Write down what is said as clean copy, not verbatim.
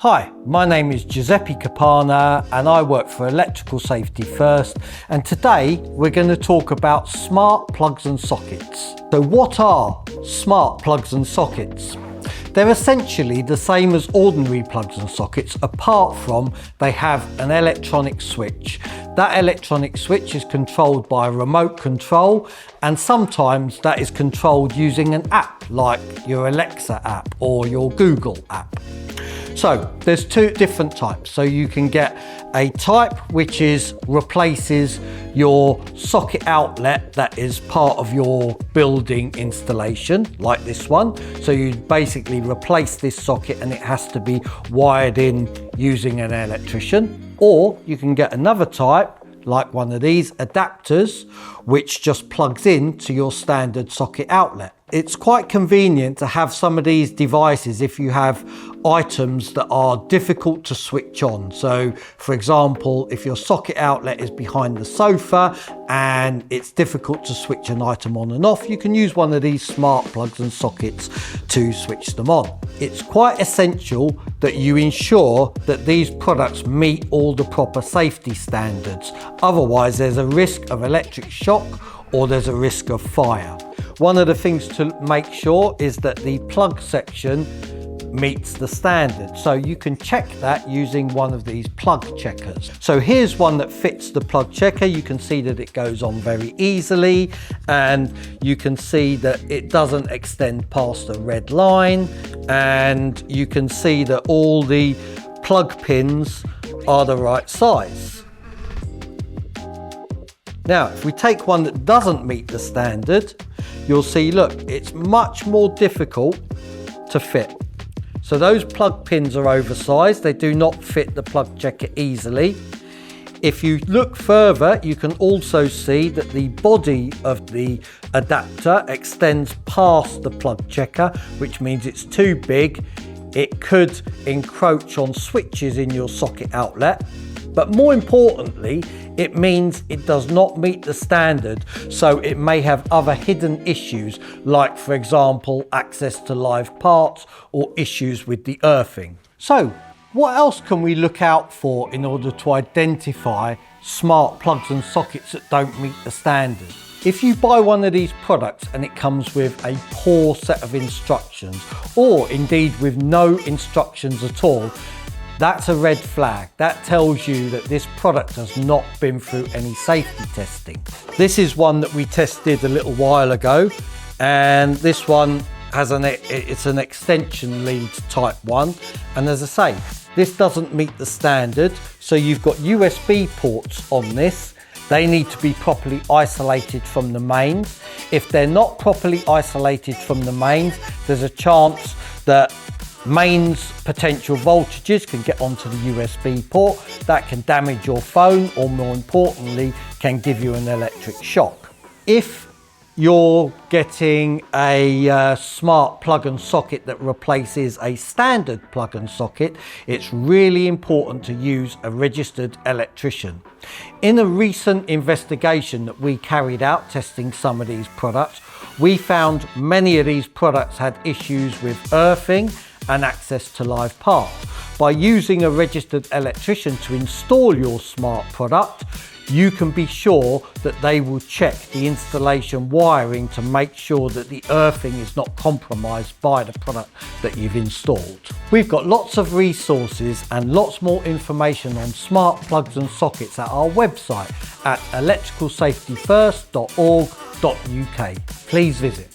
Hi, my name is Giuseppe Capana and I work for Electrical Safety First, and today we're going to talk about smart plugs and sockets. So what are smart plugs and sockets? They're essentially the same as ordinary plugs and sockets, apart from they have an electronic switch. That electronic switch is controlled by a remote control, and sometimes that is controlled using an app like your Alexa app or your Google app. So there's two different types. So you can get a type which replaces your socket outlet that is part of your building installation, like this one. So you basically replace this socket and it has to be wired in using an electrician. Or you can get another type, like one of these adapters, which just plugs in to your standard socket outlet. It's quite convenient to have some of these devices if you have items that are difficult to switch on. So for example, if your socket outlet is behind the sofa and it's difficult to switch an item on and off, you can use one of these smart plugs and sockets to switch them on. It's quite essential that you ensure that these products meet all the proper safety standards. Otherwise, there's a risk of electric shock or there's a risk of fire. One of the things to make sure is that the plug section meets the standard. So you can check that using one of these plug checkers. So here's one that fits the plug checker. You can see that it goes on very easily, and you can see that it doesn't extend past the red line, and you can see that all the plug pins are the right size. Now, if we take one that doesn't meet the standard, you'll see, look, it's much more difficult to fit. So those plug pins are oversized. They do not fit the plug checker easily. If you look further, you can also see that the body of the adapter extends past the plug checker, which means it's too big. It could encroach on switches in your socket outlet. But more importantly, it means it does not meet the standard, so it may have other hidden issues, like for example, access to live parts or issues with the earthing. So what else can we look out for in order to identify smart plugs and sockets that don't meet the standard? If you buy one of these products and it comes with a poor set of instructions, or indeed with no instructions at all, that's a red flag. That tells you that this product has not been through any safety testing. This is one that we tested a little while ago, and this one has it's an extension lead type one. And as I say, this doesn't meet the standard. So you've got USB ports on this. They need to be properly isolated from the mains. If they're not properly isolated from the mains, there's a chance that mains potential voltages can get onto the USB port. That can damage your phone, or more importantly, can give you an electric shock. If you're getting a smart plug and socket that replaces a standard plug and socket, it's really important to use a registered electrician. In a recent investigation that we carried out testing some of these products, we found many of these products had issues with earthing and access to live parts. By using a registered electrician to install your smart product, you can be sure that they will check the installation wiring to make sure that the earthing is not compromised by the product that you've installed. We've got lots of resources and lots more information on smart plugs and sockets at our website at electricalsafetyfirst.org.uk. Please visit.